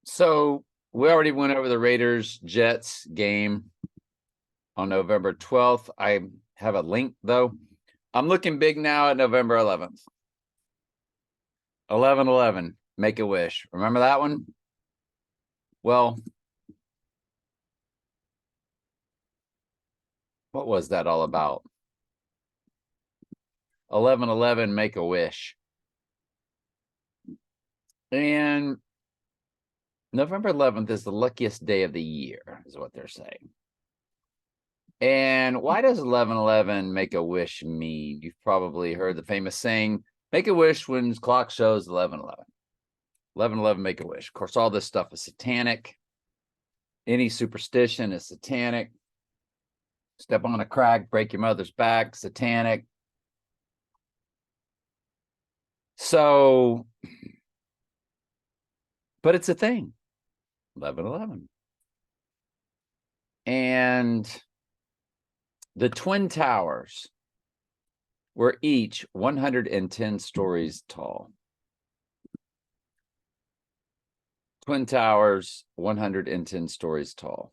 So we already went over the Raiders Jets game on November 12th. I have a link though. I'm looking big now at November 11th. 11/11, make a wish. Remember that one? Well, what was that all about? 11/11, make a wish. And November 11th is the luckiest day of the year, is what they're saying. And why does 11/11 make a wish mean? You've probably heard the famous saying, make a wish when clock shows 11/11. 11/11, make a wish. Of course, all this stuff is satanic. Any superstition is satanic. Step on a crack, break your mother's back, satanic. So, but it's a thing. 11/11. And the Twin Towers were each 110 stories tall. Twin Towers, 110 stories tall.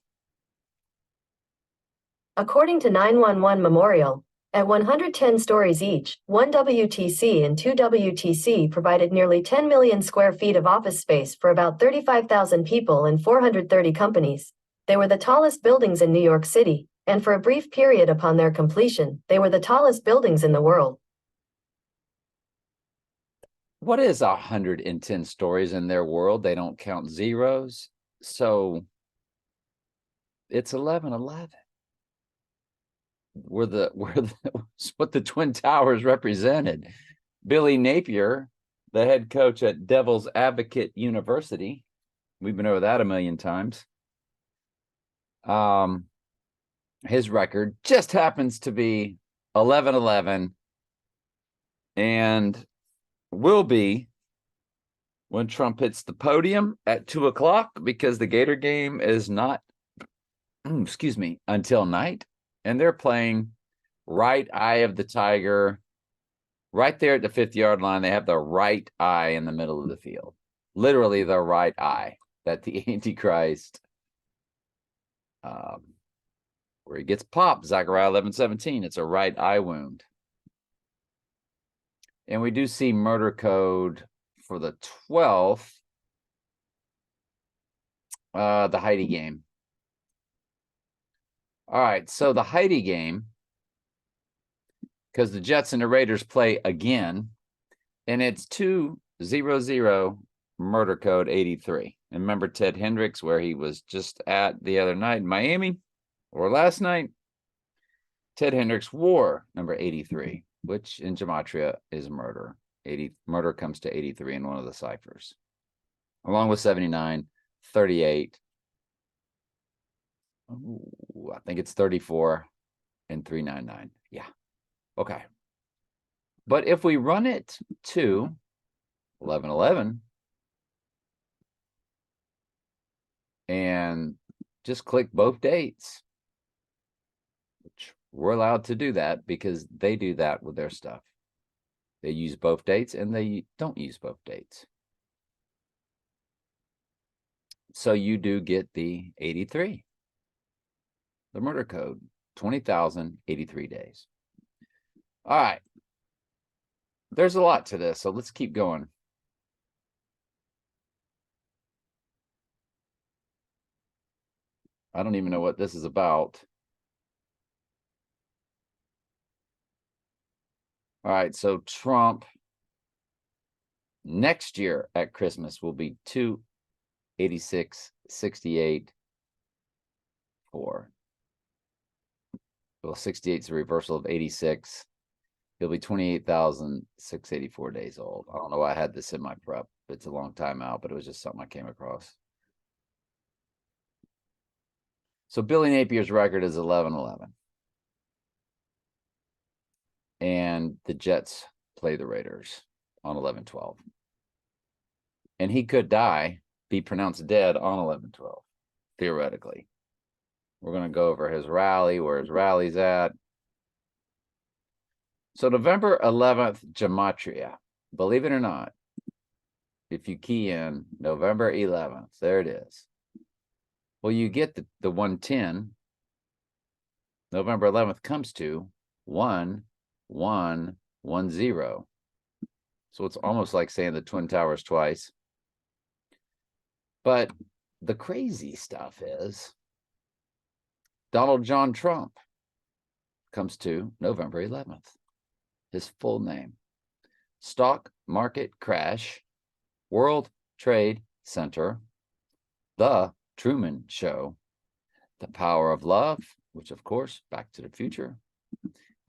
According to 911 Memorial, at 110 stories each, one WTC and two WTC provided nearly 10 million square feet of office space for about 35,000 people and 430 companies. They were the tallest buildings in New York City, and for a brief period upon their completion, they were the tallest buildings in the world. What is 110 stories in their world? They don't count zeros. So it's 11/11. What the Twin Towers represented. Billy Napier, the head coach at Devil's Advocate University. We've been over that a million times. His record just happens to be 11/11 and will be when Trump hits the podium at 2:00 because the Gator game is not, until night. And they're playing right eye of the tiger, right there at the 50-yard line. They have the right eye in the middle of the field, literally the right eye that the Antichrist, where he gets popped, Zechariah 11:17. It's a right eye wound. And we do see murder code for the 12th, the Heidi game. All right, so the Heidi game, because the Jets and the Raiders play again, and it's 2-0-0 murder code 83. And remember Ted Hendricks, where he was just at the other night in Miami, or last night? Ted Hendricks wore number 83, which in Gematria is murder. Murder comes to 83 in one of the ciphers, along with 79, 38. Ooh, I think it's 34 and 399. Yeah. Okay. But if we run it to 11/11 and just click both dates, which we're allowed to do that because they do that with their stuff. They use both dates and they don't use both dates. So you do get the 83. The murder code, 20,083 days. All right. There's a lot to this, so let's keep going. I don't even know what this is about. All right, so Trump next year at Christmas will be 286, 68, 4. Well, 68 is a reversal of 86. He'll be 28,684 days old. I don't know why I had this in my prep. It's a long time out, but it was just something I came across. So Billy Napier's record is 11/11. And the Jets play the Raiders on 11/12. And he could die, be pronounced dead on 11/12, theoretically. We're going to go over his rally, where his rally's at. So November 11th, Gematria, believe it or not, if you key in November 11th, there it is. Well, you get the 110. November 11th comes to 1110. So it's almost like saying the Twin Towers twice. But the crazy stuff is Donald John Trump comes to November 11th. His full name: Stock Market Crash, World Trade Center, The Truman Show, The Power of Love, which of course, Back to the Future,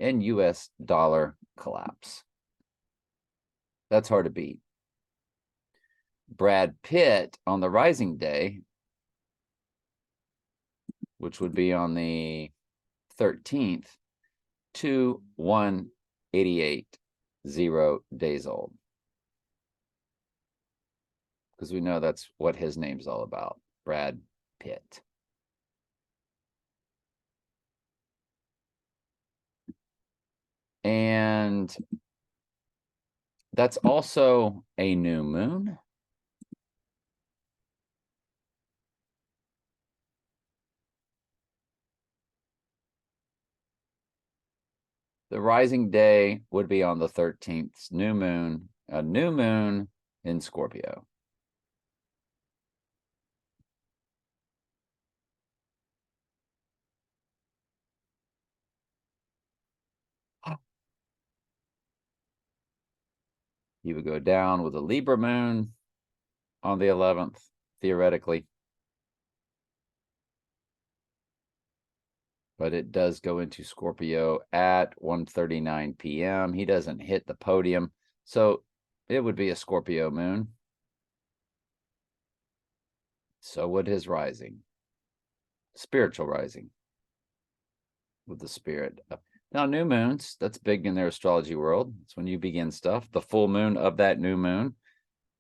and US dollar collapse. That's hard to beat. Brad Pitt on the rising day, which would be on the 13th, 2188, 0 days old. Because we know that's what his name's all about, Brad Pitt. And that's also a new moon. The rising day would be on the 13th, new moon, a new moon in Scorpio. He would go down with a Libra moon on the 11th, theoretically. But it does go into Scorpio at 1:39 p.m. He doesn't hit the podium, so it would be a Scorpio moon. So would his rising, spiritual rising, with the spirit. Now, new moons, that's big in their astrology world. It's when you begin stuff. The full moon of that new moon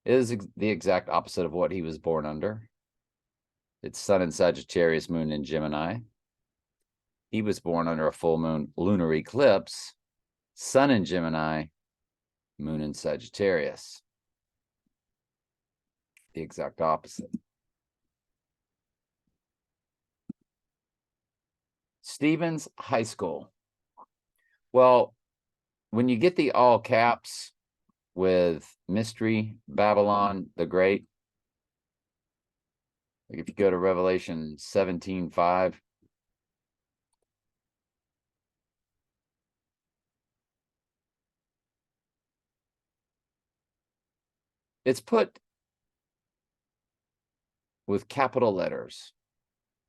is the exact opposite of what he was born under. It's Sun in Sagittarius, moon in Gemini. He was born under a full moon lunar eclipse, Sun in Gemini, moon in Sagittarius. The exact opposite. Stevens High School. Well, when you get the all caps with Mystery Babylon the Great, like if you go to Revelation 17:5, it's put with capital letters.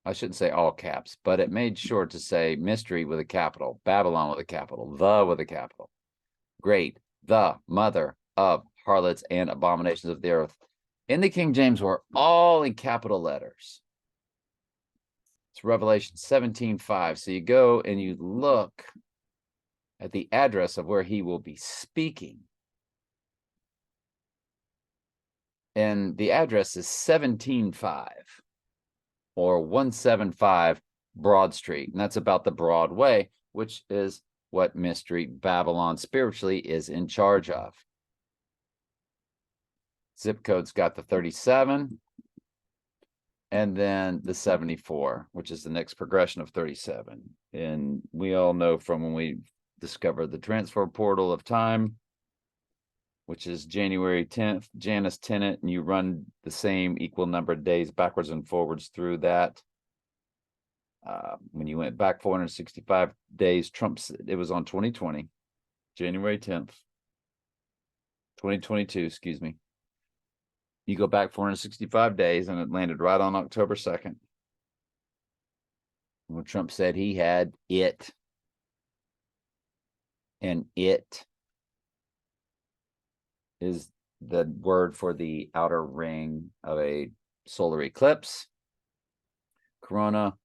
I shouldn't say all caps, but it made sure to say mystery with a capital, Babylon with a capital, the with a capital. Great, the mother of harlots and abominations of the earth. In the King James, were all in capital letters. It's Revelation 17:5. So you go and you look at the address of where he will be speaking. And the address is 17:5 or 175 Broad Street. And that's about the Broadway, which is what Mystery Babylon spiritually is in charge of. Zip code's got the 37 and then the 74, which is the next progression of 37. And we all know from when we discovered the transfer portal of time, which is January 10th, Janus Tenet, and you run the same equal number of days backwards and forwards through that. When you went back 465 days, Trump said it was on 2020, January 10th, 2022, excuse me. You go back 465 days and it landed right on October 2nd. When Trump said he had it. And it is the word for the outer ring of a solar eclipse. Corona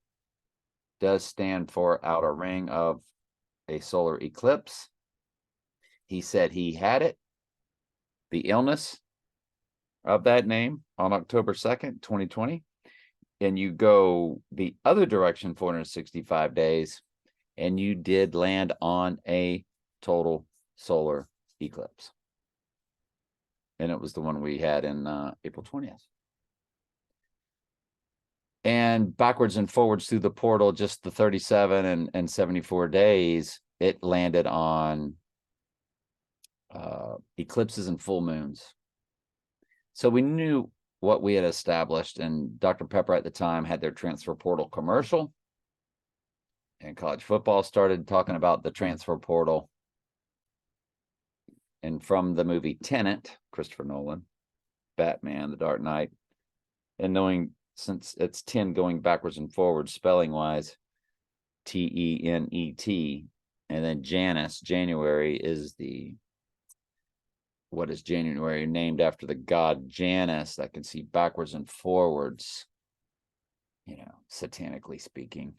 does stand for outer ring of a solar eclipse. He said he had it, the illness of that name, on October 2nd, 2020. And you go the other direction 465 days, and you did land on a total solar eclipse. And it was the one we had in April 20th. And backwards and forwards through the portal, just the 37 and 74 days, it landed on eclipses and full moons. So we knew what we had established, and Dr. Pepper at the time had their transfer portal commercial, and college football started talking about the transfer portal. And from the movie Tenet, Christopher Nolan, Batman, The Dark Knight, and knowing since it's 10 going backwards and forwards spelling wise, Tenet, and then Janus, January is what is January, named after the god Janus that can see backwards and forwards, satanically speaking.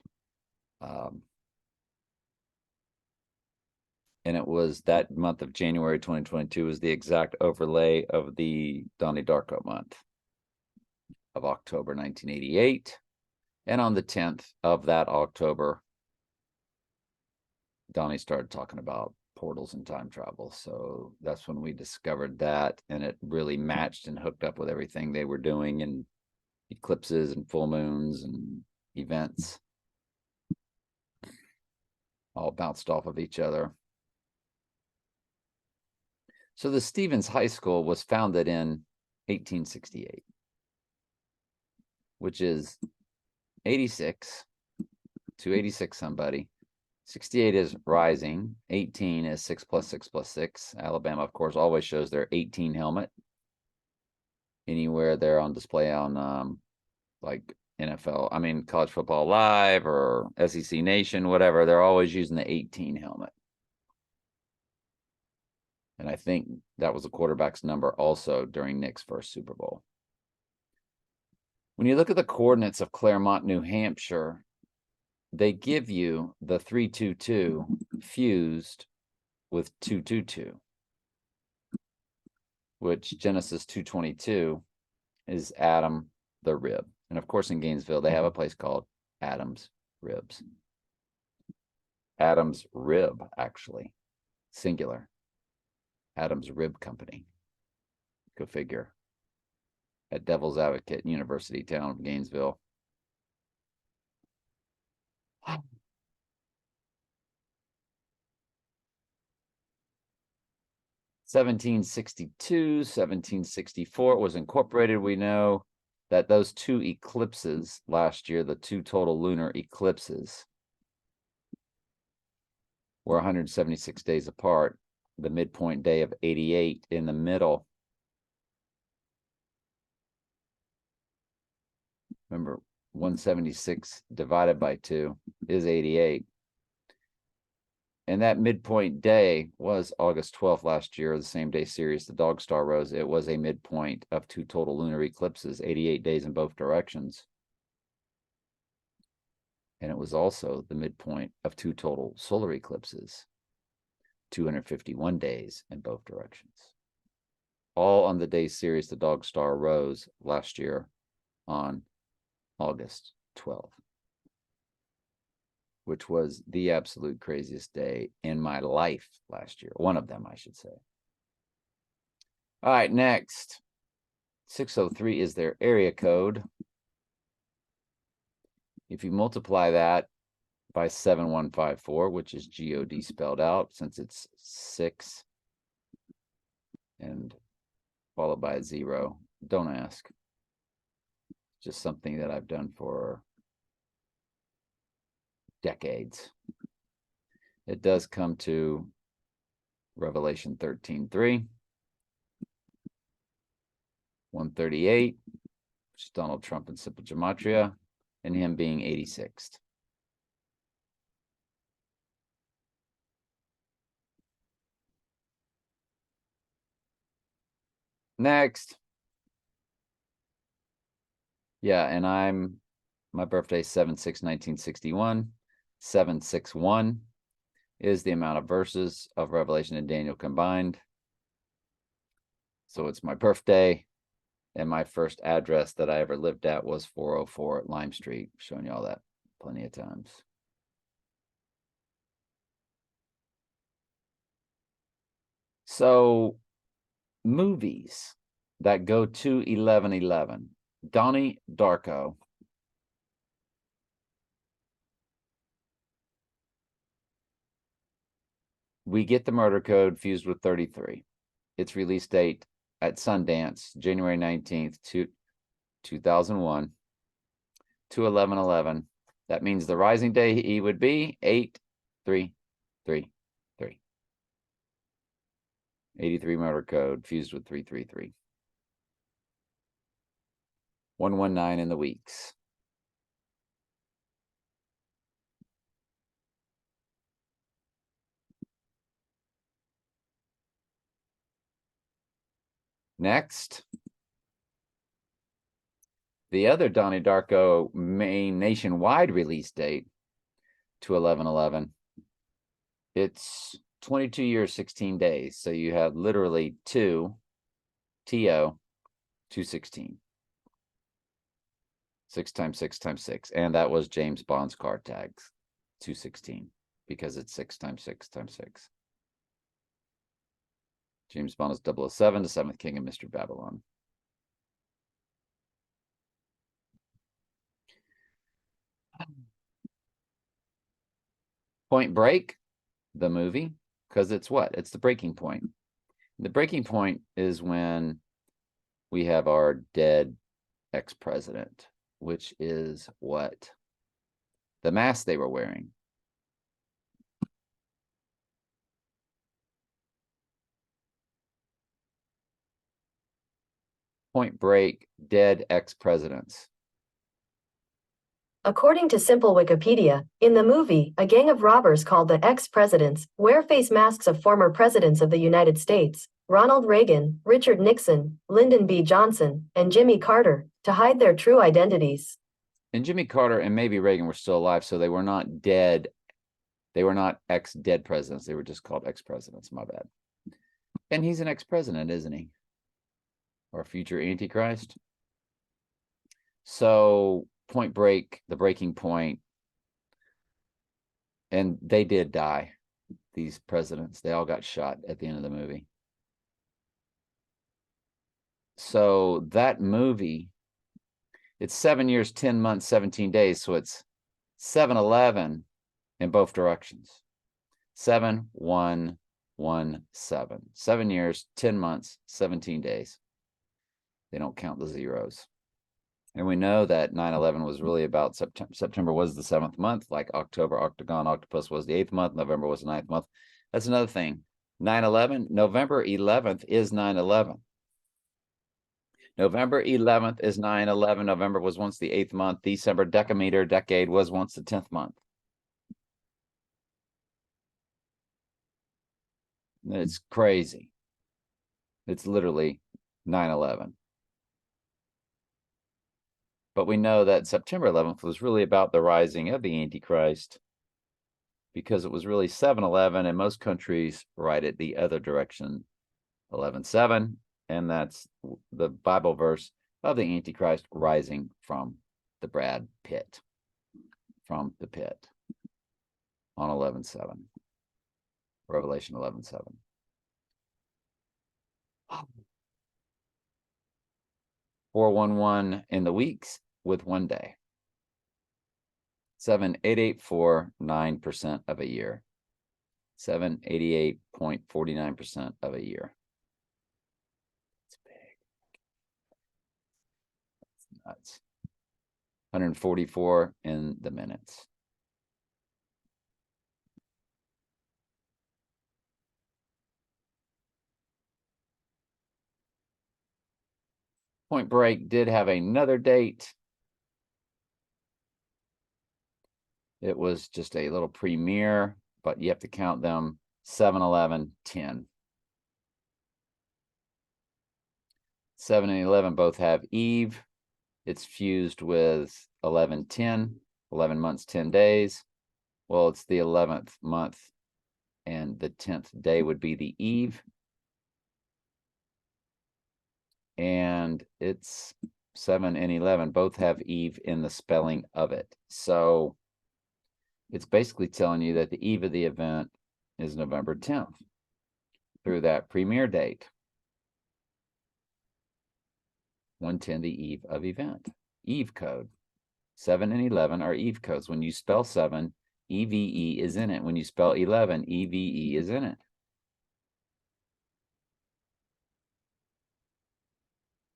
And it was that month of January 2022 was the exact overlay of the Donnie Darko month of October 1988. And on the 10th of that October, Donnie started talking about portals and time travel. So that's when we discovered that, and it really matched and hooked up with everything they were doing, and eclipses and full moons and events all bounced off of each other. So the Stevens High School was founded in 1868, which is 86 to 86 somebody. 68 is rising. 18 is 6 plus 6 plus 6. Alabama, of course, always shows their 18 helmet anywhere they're on display on like NFL, College Football Live or SEC Nation, whatever. They're always using the 18 helmet. And I think that was the quarterback's number also during Nick's first Super Bowl. When you look at the coordinates of Claremont, New Hampshire, they give you the 322 fused with 222, which Genesis 2:22 is Adam the rib. And of course, in Gainesville, they have a place called Adam's Ribs. Adam's Rib, actually, singular. Adam's Rib Company. Go figure. At Devil's Advocate, University Town of Gainesville. 1762, 1764 was incorporated. We know that those two eclipses last year, the two total lunar eclipses, were 176 days apart. The midpoint day of 88 in the middle. Remember, 176 divided by 2 is 88. And that midpoint day was August 12th last year, the same day Sirius, the Dog Star, rose. It was a midpoint of two total lunar eclipses, 88 days in both directions. And it was also the midpoint of two total solar eclipses, 251 days in both directions. All on the day Sirius, the Dog Star, rose last year on August 12th. Which was the absolute craziest day in my life last year. One of them, I should say. All right, next. 603 is their area code. If you multiply that by 7154, which is GOD spelled out, since it's 6 and followed by a 0, don't ask. Just something that I've done for decades. It does come to Revelation 13:3, 138, which is Donald Trump in simple gematria, and him being 86th. Next. Yeah, and my birthday is 7/6/1961. 761 is the amount of verses of Revelation and Daniel combined. So it's my birthday, and my first address that I ever lived at was 404 at Lime Street. Showing you all that plenty of times. So movies that go to 11/11. Donnie Darko. We get the murder code fused with 33. Its release date at Sundance, January 19th, 2001 to 11/11. That means the rising day he would be 8333. 83 murder code fused with 333. 119 in the weeks. Next, the other Donnie Darko main nationwide release date to 11/11. It's 22 years, 16 days. So you have literally 216. 6 times 6 times 6. And that was James Bond's card tags, 216, because it's 6 times 6 times 6. James Bond is 007, the Seventh King of Mr. Babylon. Point Break, the movie, because it's what? It's the breaking point. The breaking point is when we have our dead ex-president, which is what? The mask they were wearing. Point Break, dead ex-presidents. According to Simple Wikipedia, in the movie, a gang of robbers called the ex-presidents wear face masks of former presidents of the United States, Ronald Reagan, Richard Nixon, Lyndon B. Johnson, and Jimmy Carter, to hide their true identities. And Jimmy Carter and maybe Reagan were still alive, so they were not dead. They were not ex-dead presidents. They were just called ex-presidents. My bad. And he's an ex-president, isn't he? Or a future Antichrist. So Point Break, the breaking point, and they did die. These presidents, they all got shot at the end of the movie. So that movie, it's 7 years, 10 months, 17 days. So it's 7/11 in both directions. 7/1/1/7. 7 years, 10 months, 17 days. They don't count the zeros. And we know that 9/11 was really about September. September was the 7th month, like October, Octagon, Octopus was the 8th month, November was the 9th month. That's another thing. 9/11, November 11th is 9/11. November 11th is 9/11. November was once the 8th month. December decameter, decade, was once the 10th month. It's crazy. It's literally 9/11. But we know that September 11th was really about the rising of the Antichrist, because it was really 7/11, and most countries write it the other direction, 11/7, and that's the Bible verse of the Antichrist rising from the Brad pit, from the pit on 11/7, Revelation 11/7. 411 in the weeks with 1 day. 7.8849% of a year. 788.49% of a year. It's big. That's nuts. 144 in the minutes. Point Break did have another date. It was just a little premiere, but you have to count them 7/11/10. 7 and 11 both have Eve. It's fused with 11/10, 11 months, 10 days. Well, it's the 11th month, and the 10th day would be the Eve. And it's 7 and 11 both have Eve in the spelling of it. So it's basically telling you that the eve of the event is November 10th through that premiere date. 110, the eve of event. Eve code. 7 and 11 are eve codes. When you spell 7, EVE is in it. When you spell 11, EVE is in it.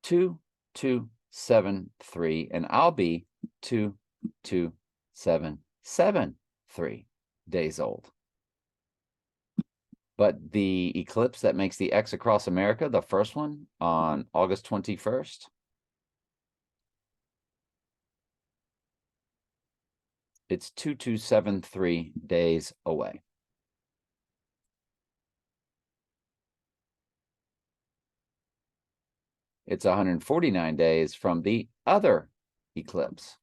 2273, and I'll be 22773 days old. But the eclipse that makes the X across America, the first one on August 21st, it's 2273 days away. It's 149 days from the other eclipse.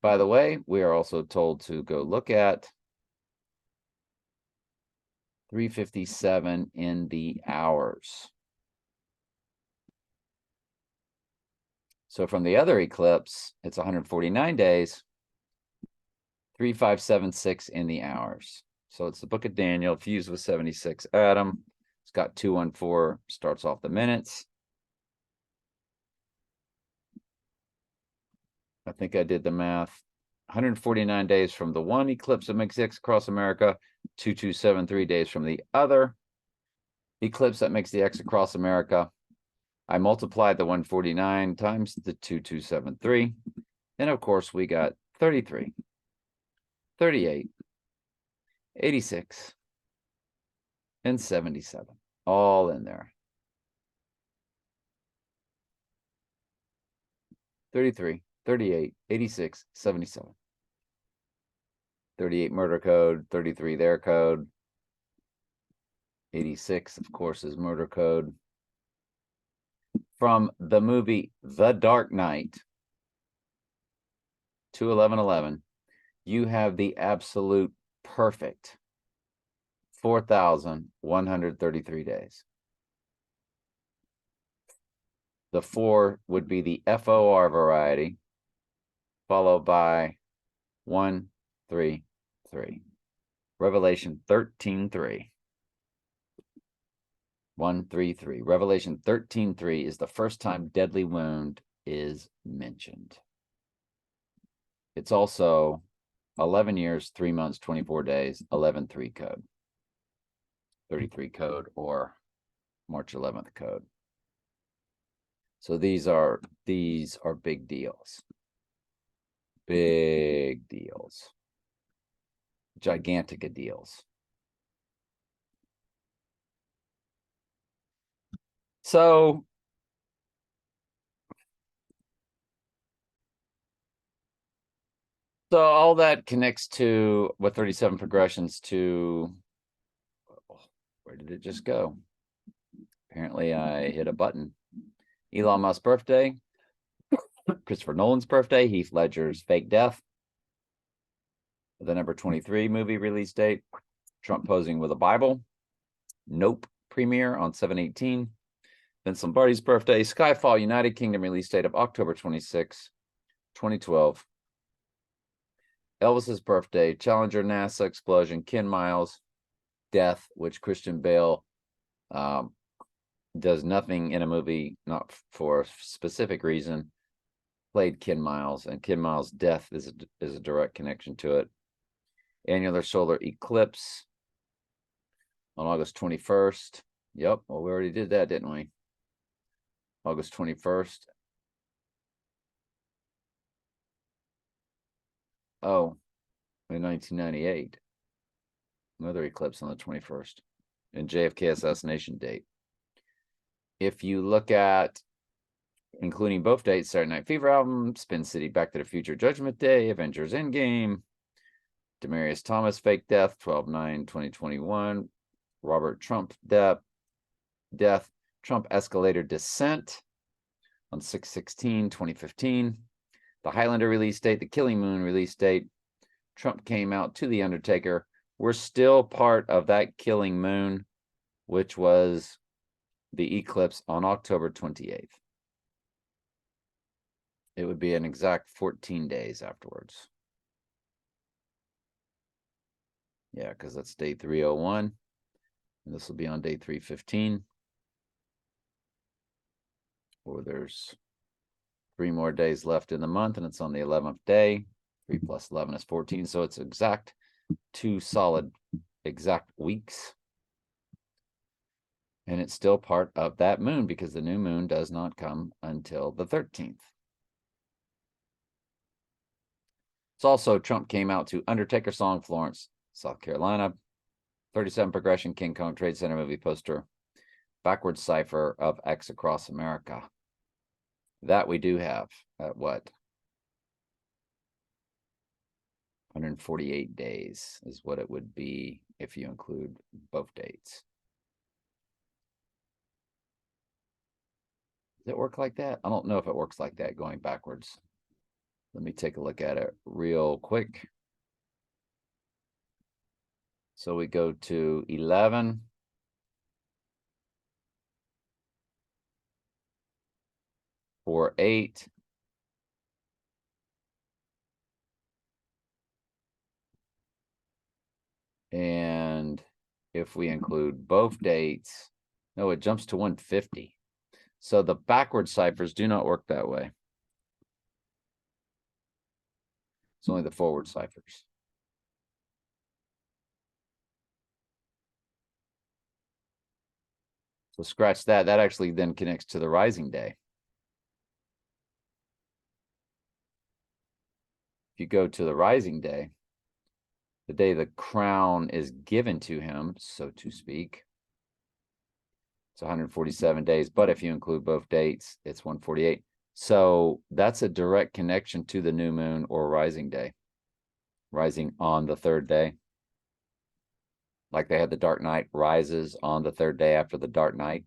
By the way, we are also told to go look at 3:57 in the hours. So from the other eclipse, it's 149 days, 3576 in the hours. So it's the book of Daniel, fused with 76 Adam. It's got 214, starts off the minutes. I think I did the math. 149 days from the one eclipse that makes X across America, 2273 days from the other eclipse that makes the X across America. I multiplied the 149 times the 2273. And of course, we got 33, 38, 86, and 77, all in there. 33, 38, 86, 77. 38 murder code, 33 their code. 86, of course, is murder code. From the movie The Dark Knight, 2/11/11, you have the absolute perfect 4,133 days. The 4 would be the FOR variety, followed by 1, 3, 3. Revelation 13:3. 133. Revelation 13:3 is the first time deadly wound is mentioned. It's also 11 years, 3 months, 24 days, 11/3 code. 33 code or March 11th code. So these are big deals. Big deals. Gigantic deals. So all that connects to what 37 progressions to, where did it just go? Apparently I hit a button. Elon Musk's birthday, Christopher Nolan's birthday, Heath Ledger's fake death, the number 23 movie release date, Trump posing with a Bible, Nope premiere on 7/18, Vince Lombardi's birthday, Skyfall United Kingdom release date of October 26, 2012, Elvis's birthday, Challenger NASA explosion, Ken Miles death, which Christian Bale does nothing in a movie, not for a specific reason, played Ken Miles, and Ken Miles' death is a direct connection to it. Annular solar eclipse on August 21st. Yep, well, we already did that, didn't we? August 21st. Oh, in 1998. Another eclipse on the 21st. And JFK assassination date. If you look at, including both dates, Saturday Night Fever album, Spin City, Back to the Future, Judgment Day, Avengers Endgame, Demaryius Thomas fake death, 12/9/2021, Robert Trump death, Trump escalator descent on 6/16/2015, the Highlander release date, the Killing Moon release date, Trump came out to The Undertaker. We're still part of that Killing Moon, which was the eclipse on October 28th. It would be an exact 14 days afterwards. Yeah, because that's day 301. And this will be on day 315. Or there's 3 more days left in the month, and it's on the 11th day. 3 plus 11 is 14, so it's exact 2 solid exact weeks. And it's still part of that moon because the new moon does not come until the 13th. It's also Trump came out to Undertaker song, Florence, South Carolina. 37 Progression, King Kong Trade Center movie poster. Backwards cipher of X Across America. That we do have at what? 148 days is what it would be if you include both dates. Does it work like that? I don't know if it works like that going backwards. Let me take a look at it real quick. So we go to 11. For 8. And if we include both dates, no, it jumps to 150. So the backward ciphers do not work that way. It's only the forward ciphers. So scratch that. That actually then connects to the rising day. If you go to the rising day, the day the crown is given to him, so to speak, it's 147 days. But if you include both dates, it's 148. So that's a direct connection to the new moon or rising day. Rising on the 3rd day. Like they had the Dark Knight rises on the 3rd day after the Dark Knight.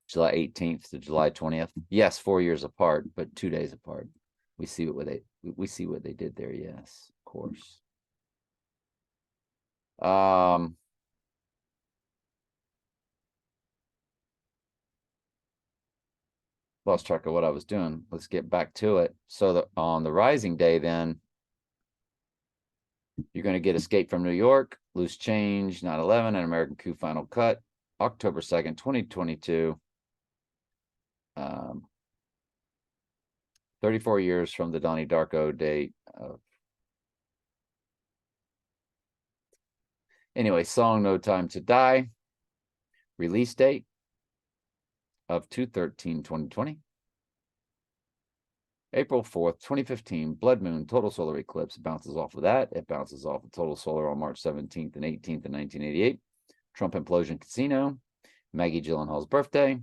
July 18th to July 20th. Yes, 4 years apart, but 2 days apart. We see what they did there. Yes, of course. Lost track of what I was doing. Let's get back to it. So on the rising day, then you're going to get Escape from New York, Loose Change, 9/11, and American Coup Final Cut, October 2nd, 2022. 34 years from the Donnie Darko date. Anyway, song No Time to Die. Release date of 2/13/2020. April 4th, 2015, Blood Moon, total solar eclipse. It bounces off of that. It bounces off of total solar on March 17th and 18th in 1988. Trump Implosion Casino. Maggie Gyllenhaal's birthday.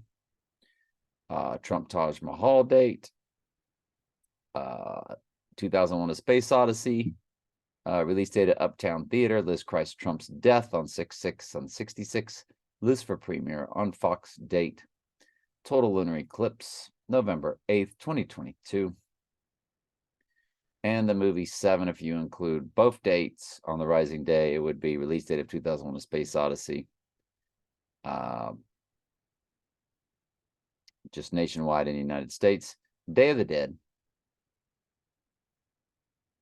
Trump Taj Mahal date. 2001 A Space Odyssey. Release date at Uptown Theater. Liz Christ Trump's death on 6/6 on 66. Lucifer premiere on Fox date. Total lunar eclipse, November 8th, 2022. And the movie 7, if you include both dates on the rising day, it would be release date of 2001 A Space Odyssey. Just nationwide in the United States. Day of the Dead.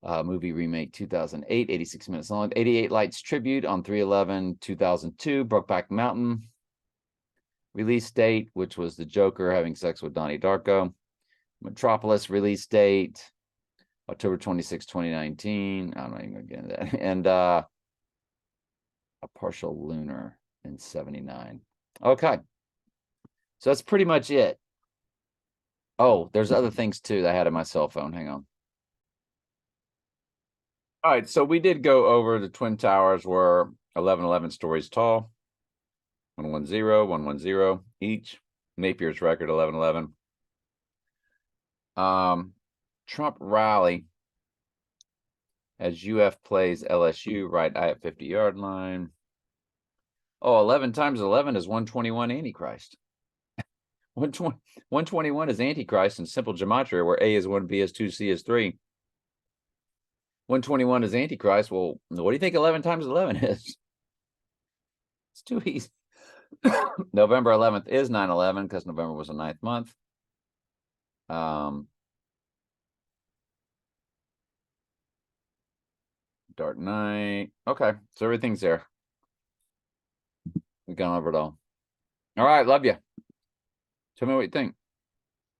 Movie remake 2008, 86 minutes long. 88 Lights Tribute on 3/11/2002. Brokeback Mountain. Release date, which was the Joker having sex with Donnie Darko. Metropolis release date, October 26, 2019. I'm not even going to get into that. And A Partial Lunar in 79. Okay. So that's pretty much it. Oh, there's other things too that I had on my cell phone. Hang on. All right. So we did go over the Twin Towers were 1111 stories tall. 110, 110 each. Napier's record 1111. Trump rally as UF plays LSU right at 50-yard line. Oh, 11 times 11 is 121 Antichrist. 121 is Antichrist in simple gematria, where A is 1, B is 2, C is 3. 121 is Antichrist. Well, what do you think 11 times 11 is? It's too easy. November 11th is 9/11 because November was the 9th month. Dark Knight. Okay, so everything's there. We've gone over it all. All right, love you. Tell me what you think.